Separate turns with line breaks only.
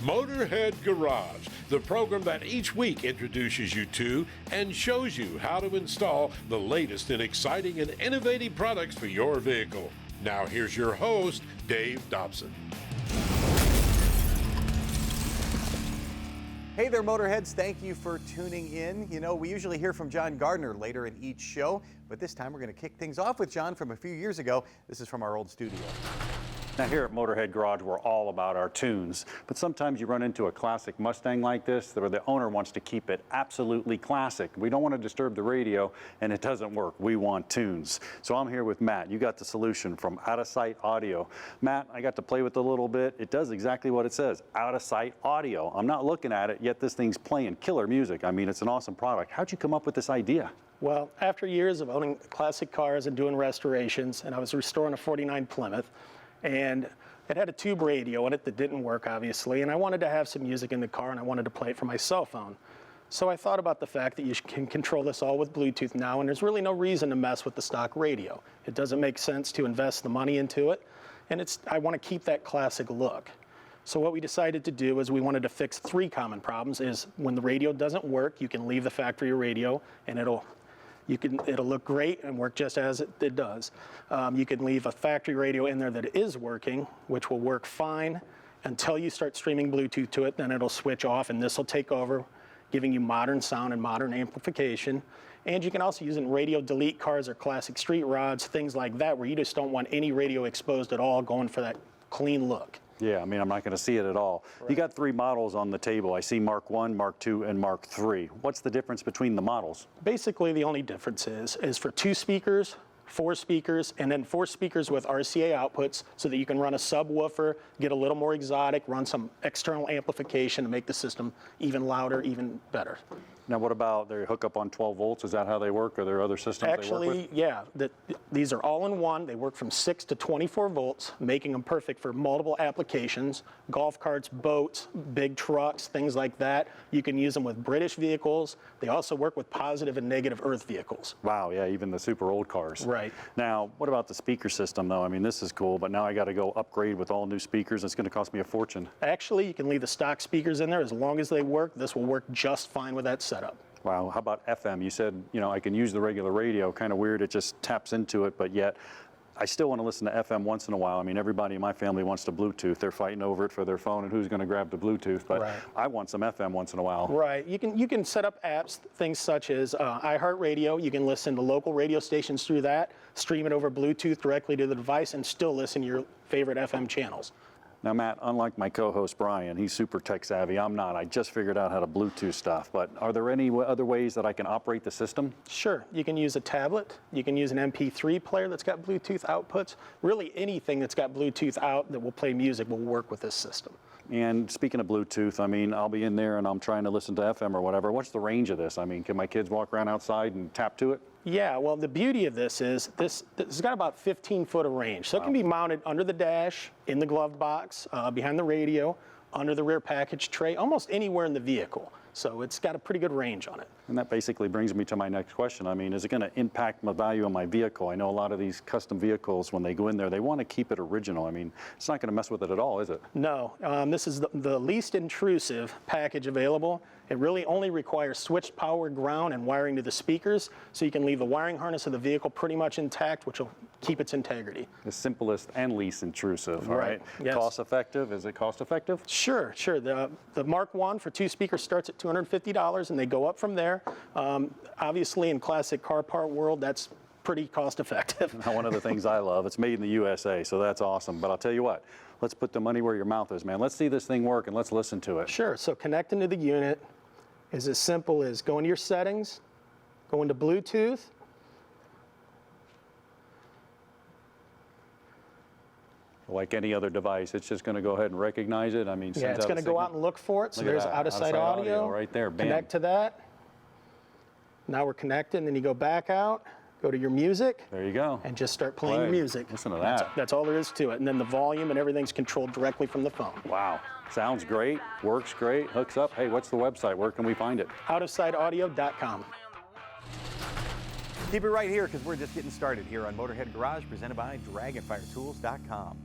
Motorhead Garage, the program that each week introduces you to and shows you how to install the latest in exciting and innovative products for your vehicle. Now here's your host, Dave Dobson.
Hey there, Motorheads. Thank you for tuning in. You know, we usually hear from John Gardner later in each show, but this time we're going to kick things off with John from a few years ago. This is from our old studio.
Now here at Motorhead Garage, we're all about our tunes, but sometimes you run into a classic Mustang like this where the owner wants to keep it absolutely classic. We don't want to disturb the radio, and it doesn't work. We want tunes. So I'm here with Matt. You got the solution from Out of Sight Audio. Matt, I got to play with it a little bit. It does exactly what it says, Out of Sight Audio. I'm not looking at it, yet this thing's playing killer music. I mean, it's an awesome product. How'd you come up with this idea?
Well, after years of owning classic cars and doing restorations, and I was restoring a 49 Plymouth, and it had a tube radio in it that didn't work, obviously, and I wanted to have some music in the car, and I wanted to play it from my cell phone. So I thought about the fact that you can control this all with Bluetooth now, and there's really no reason to mess with the stock radio. It doesn't make sense to invest the money into it, and I want to keep that classic look. So what we decided to do is we wanted to fix three common problems. Is when the radio doesn't work, you can leave the factory radio, and it'll look great and work just as it does. You can leave a factory radio in there that is working, which will work fine until you start streaming Bluetooth to it, then it'll switch off and this will take over, giving you modern sound and modern amplification. And you can also use it in radio delete cars or classic street rods, things like that, where you just don't want any radio exposed at all, going for that clean look.
Yeah, I mean, I'm not going to see it at all. Right. You got three models on the table. I see Mark 1, Mark 2, and Mark 3. What's the difference between the models?
Basically, the only difference is for 2 speakers, 4 speakers, and then 4 speakers with RCA outputs so that you can run a subwoofer, get a little more exotic, run some external amplification to make the system even louder, even better.
Now, what about they hook up on 12 volts? Is that how they work? Are there other systems they work with?
Yeah. These are all in one. They work from 6 to 24 volts, making them perfect for multiple applications. Golf carts, boats, big trucks, things like that. You can use them with British vehicles. They also work with positive and negative earth vehicles.
Wow, yeah, even the super old cars.
Right.
Now, what about the speaker system, though? I mean, this is cool, but now I got to go upgrade with all new speakers. It's going to cost me a fortune.
Actually, you can leave the stock speakers in there. As long as they work, this will work just fine with that setup.
Wow, how about FM? You said, you know, I can use the regular radio. Kind of weird, it just taps into it, but yet I still want to listen to FM once in a while. I mean, everybody in my family wants to Bluetooth. They're fighting over it for their phone and who's going to grab the Bluetooth, but right. I want some FM once in a while.
Right, you can set up apps, things such as iHeartRadio. You can listen to local radio stations through that, stream it over Bluetooth directly to the device, and still listen to your favorite FM channels.
Now, Matt, unlike my co-host Brian, he's super tech savvy. I'm not. I just figured out how to Bluetooth stuff. But are there any other ways that I can operate the system?
Sure. You can use a tablet. You can use an MP3 player that's got Bluetooth outputs. Really anything that's got Bluetooth out that will play music will work with this system.
And speaking of Bluetooth, I mean, I'll be in there and I'm trying to listen to FM or whatever. What's the range of this? I mean, can my kids walk around outside and tap to it?
Yeah, well, the beauty of this is this has got about 15 foot of range. So It can be mounted under the dash, in the glove box, behind the radio, under the rear package tray, almost anywhere in the vehicle. So it's got a pretty good range on it.
And that basically brings me to my next question. I mean, is it going to impact the value of my vehicle? I know a lot of these custom vehicles, when they go in there, they want to keep it original. I mean, it's not going to mess with it at all, is it?
No. This is the least intrusive package available. It really only requires switched power, ground, and wiring to the speakers, so you can leave the wiring harness of the vehicle pretty much intact, which will keep its integrity.
The simplest and least intrusive, all right?
Yes.
Cost effective? Is it cost effective?
Sure, sure. The Mark 1 for 2 speakers starts at $250, and they go up from there. Obviously, in classic car part world, that's pretty cost effective.
Now, one of the things I love, it's made in the USA, so that's awesome. But I'll tell you what, let's put the money where your mouth is, man. Let's see this thing work and let's listen to it.
Sure, so connecting to the unit is as simple as go into your settings, go into Bluetooth,
like any other device, it's just going to go ahead and recognize it. I mean,
yeah, it's going to go out and look for it. So there's out of sight audio
right there. Bam.
Connect to that. Now we're connected, and then you go back out, go to your music.
There you go.
And just start playing your music.
Listen to that.
That's all there is to it. And then the volume and everything's controlled directly from the phone.
Wow. Sounds great. Works great. Hooks up. Hey, what's the website? Where can we find it?
OutofsightAudio.com.
Keep it right here because we're just getting started here on Motorhead Garage, presented by DragonfireTools.com.